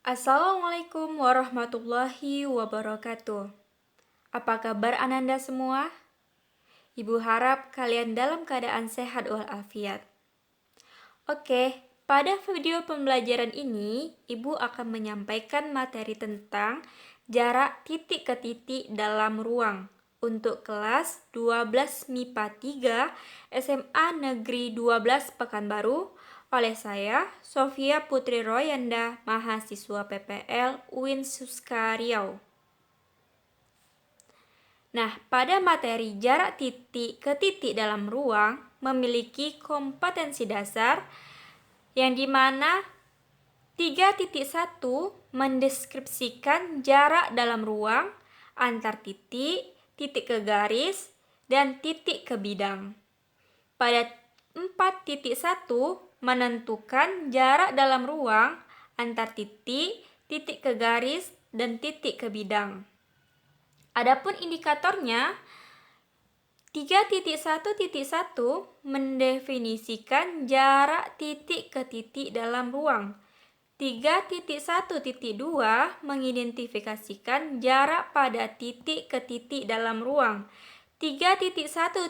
Assalamualaikum warahmatullahi wabarakatuh. Apa kabar Ananda semua? Ibu harap kalian dalam keadaan sehat walafiat. Oke, pada video pembelajaran ini, Ibu akan menyampaikan materi tentang jarak titik ke titik dalam ruang untuk kelas 12 MIPA 3 SMA Negeri 12 Pekanbaru oleh saya, Sofia Putri Royanda, mahasiswa PPL UIN Suska Riau. Nah, pada materi jarak titik ke titik dalam ruang memiliki kompetensi dasar yang dimana 3.1 mendeskripsikan jarak dalam ruang antar titik, titik ke garis, dan titik ke bidang. Pada 4.1 menentukan jarak dalam ruang antar titik, titik ke garis, dan titik ke bidang. Adapun indikatornya 3.1.1 mendefinisikan jarak titik ke titik dalam ruang. 3.1.2 mengidentifikasikan jarak pada titik ke titik dalam ruang. 3.1.3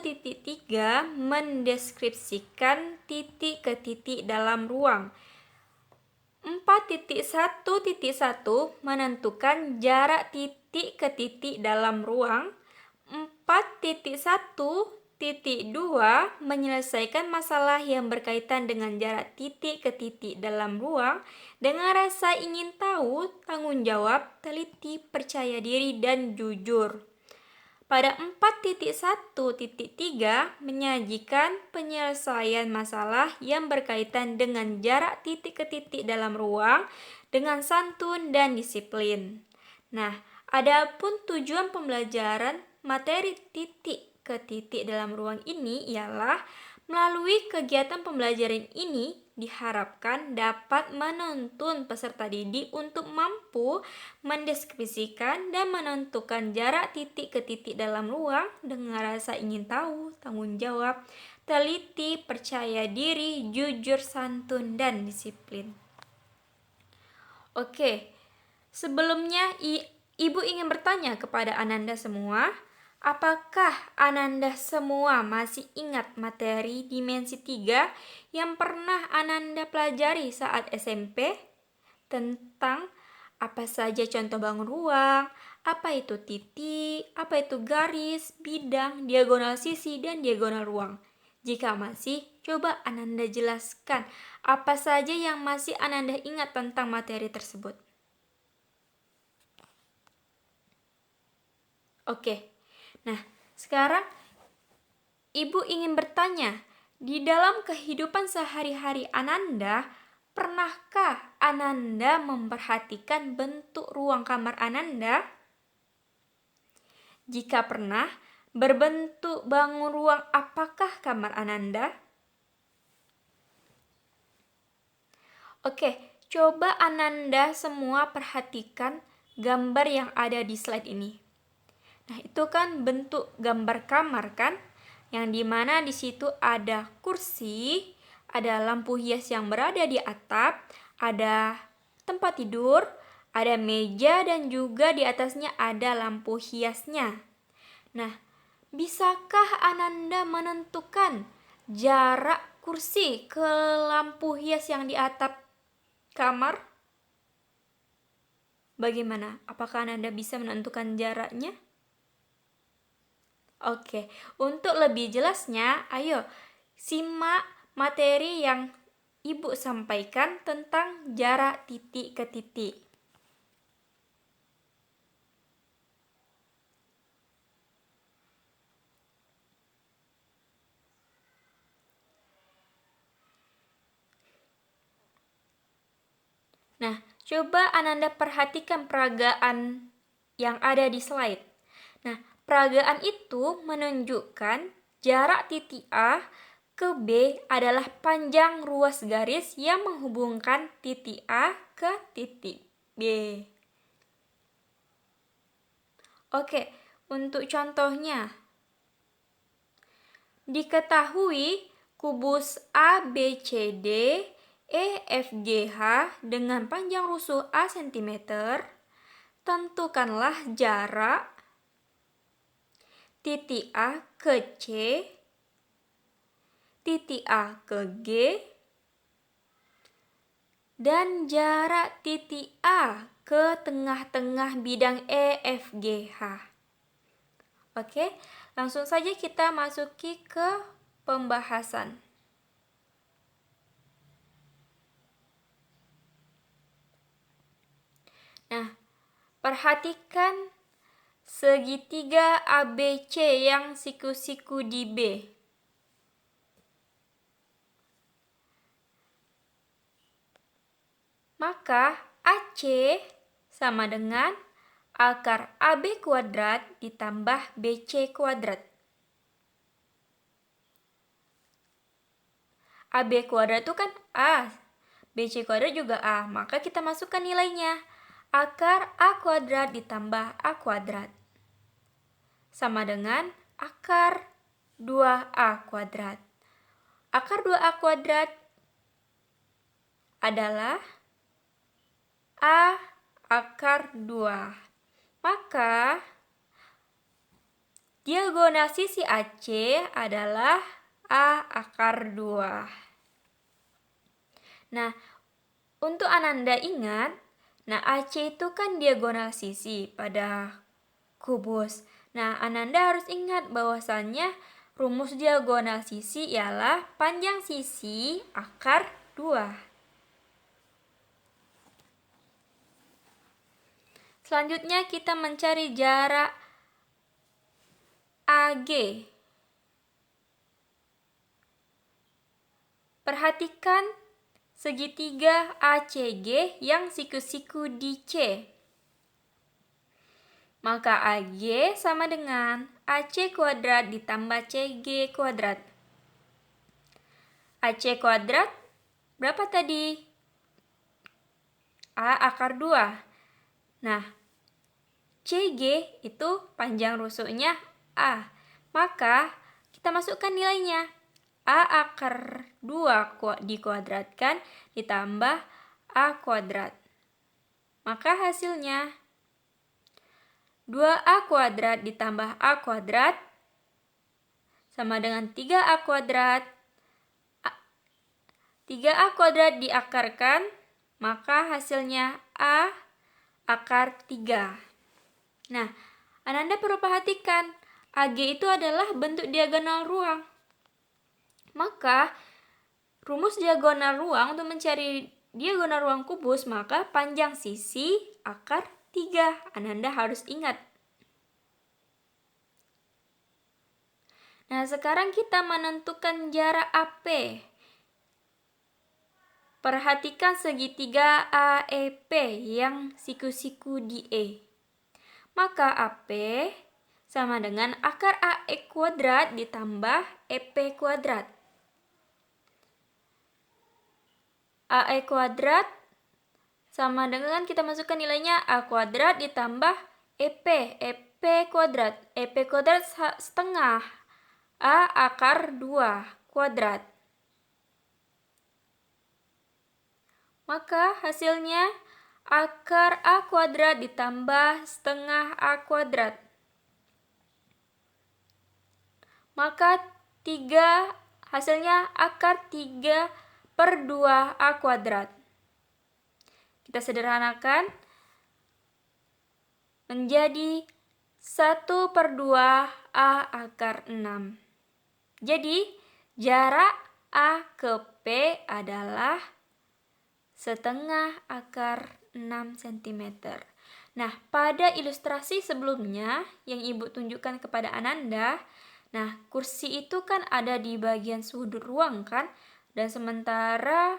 mendeskripsikan titik ke titik dalam ruang. 4.1.1 menentukan jarak titik ke titik dalam ruang. 4.1.2 menyelesaikan masalah yang berkaitan dengan jarak titik ke titik dalam ruang dengan rasa ingin tahu, tanggung jawab, teliti, percaya diri, dan jujur. Pada 4.1.3 menyajikan penyelesaian masalah yang berkaitan dengan jarak titik ke titik dalam ruang dengan santun dan disiplin. Nah, adapun tujuan pembelajaran materi titik ke titik dalam ruang ini ialah melalui kegiatan pembelajaran ini diharapkan dapat menuntun peserta didik untuk mampu mendeskripsikan dan menentukan jarak titik ke titik dalam ruang dengan rasa ingin tahu, tanggung jawab, teliti, percaya diri, jujur, santun, dan disiplin. Oke, sebelumnya Ibu ingin bertanya kepada Ananda semua, apakah Ananda semua masih ingat materi dimensi 3 yang pernah Ananda pelajari saat SMP? Tentang apa saja contoh bangun ruang, apa itu titik, apa itu garis, bidang, diagonal sisi, dan diagonal ruang. Jika masih, coba Ananda jelaskan apa saja yang masih Ananda ingat tentang materi tersebut. Oke, nah sekarang Ibu ingin bertanya, di dalam kehidupan sehari-hari Ananda, pernahkah Ananda memperhatikan bentuk ruang kamar Ananda? Jika pernah, berbentuk bangun ruang apakah kamar Ananda? Oke, coba Ananda semua perhatikan gambar yang ada di slide ini. Nah, itu kan bentuk gambar kamar kan? Yang dimana di situ ada kursi, ada lampu hias yang berada di atap, ada tempat tidur, ada meja, dan juga di atasnya ada lampu hiasnya. Nah, bisakah Ananda menentukan jarak kursi ke lampu hias yang di atap kamar? Bagaimana? Apakah Ananda bisa menentukan jaraknya? Oke, untuk lebih jelasnya, ayo simak materi yang Ibu sampaikan tentang jarak titik ke titik. Nah, coba Ananda perhatikan peragaan yang ada di slide. Nah, peragaan itu menunjukkan jarak titik A ke B adalah panjang ruas garis yang menghubungkan titik A ke titik B. Oke, untuk contohnya, diketahui kubus ABCD EFGH dengan panjang rusuk A cm, tentukanlah jarak titik A ke C, titik A ke G, dan jarak titik A ke tengah-tengah bidang EFGH. Oke, langsung saja kita masuki ke pembahasan. Nah, perhatikan segitiga ABC yang siku-siku di B. Maka AC sama dengan akar AB kuadrat ditambah BC kuadrat. AB kuadrat itu kan A, BC kuadrat juga A, maka kita masukkan nilainya. Akar A kuadrat ditambah A kuadrat sama dengan akar 2A kuadrat. Akar 2A kuadrat adalah A akar 2. Maka diagonal sisi AC adalah A akar 2. Nah, untuk Ananda ingat, AC itu kan diagonal sisi pada kubus. Nah, Ananda harus ingat bahwasannya rumus diagonal sisi ialah panjang sisi akar 2. Selanjutnya kita mencari jarak AG. Perhatikan segitiga ACG yang siku-siku di C. Maka AG sama dengan AC kuadrat ditambah CG kuadrat. AC kuadrat berapa tadi? A akar 2. Nah, CG itu panjang rusuknya A. Maka kita masukkan nilainya. A akar 2 dikuadratkan ditambah A kuadrat. Maka hasilnya 2A kuadrat ditambah A kuadrat sama dengan 3A kuadrat. 3A kuadrat diakarkan, maka hasilnya A akar 3. Nah, Ananda perlu perhatikan, AG itu adalah bentuk diagonal ruang. Maka, rumus diagonal ruang untuk mencari diagonal ruang kubus, maka panjang sisi akar 3. Ananda harus ingat. Nah, sekarang kita menentukan jarak AP. Perhatikan segitiga AEP yang siku-siku di E. Maka AP sama dengan akar AE kuadrat ditambah EP kuadrat. AE kuadrat sama dengan kita masukkan nilainya A kuadrat ditambah EP kuadrat. EP kuadrat setengah A akar 2 kuadrat. Maka hasilnya akar A kuadrat ditambah setengah A kuadrat. Maka hasilnya akar 3/2 A kuadrat. Kita sederhanakan menjadi 1/2 A akar 6. Jadi, jarak A ke P adalah setengah akar 6 cm. Nah, pada ilustrasi sebelumnya yang Ibu tunjukkan kepada Ananda, nah, kursi itu kan ada di bagian sudut ruang kan? Dan sementara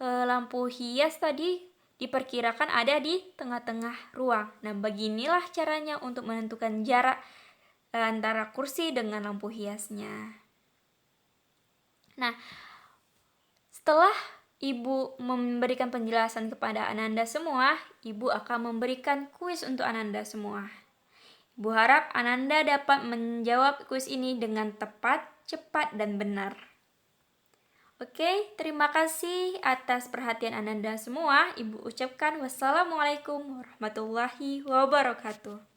lampu hias tadi diperkirakan ada di tengah-tengah ruang. Nah, beginilah caranya untuk menentukan jarak antara kursi dengan lampu hiasnya. Nah, setelah Ibu memberikan penjelasan kepada Ananda semua, Ibu akan memberikan kuis untuk Ananda semua. Ibu harap Ananda dapat menjawab kuis ini dengan tepat, cepat, dan benar. Oke, terima kasih atas perhatian Anda semua. Ibu ucapkan wassalamualaikum warahmatullahi wabarakatuh.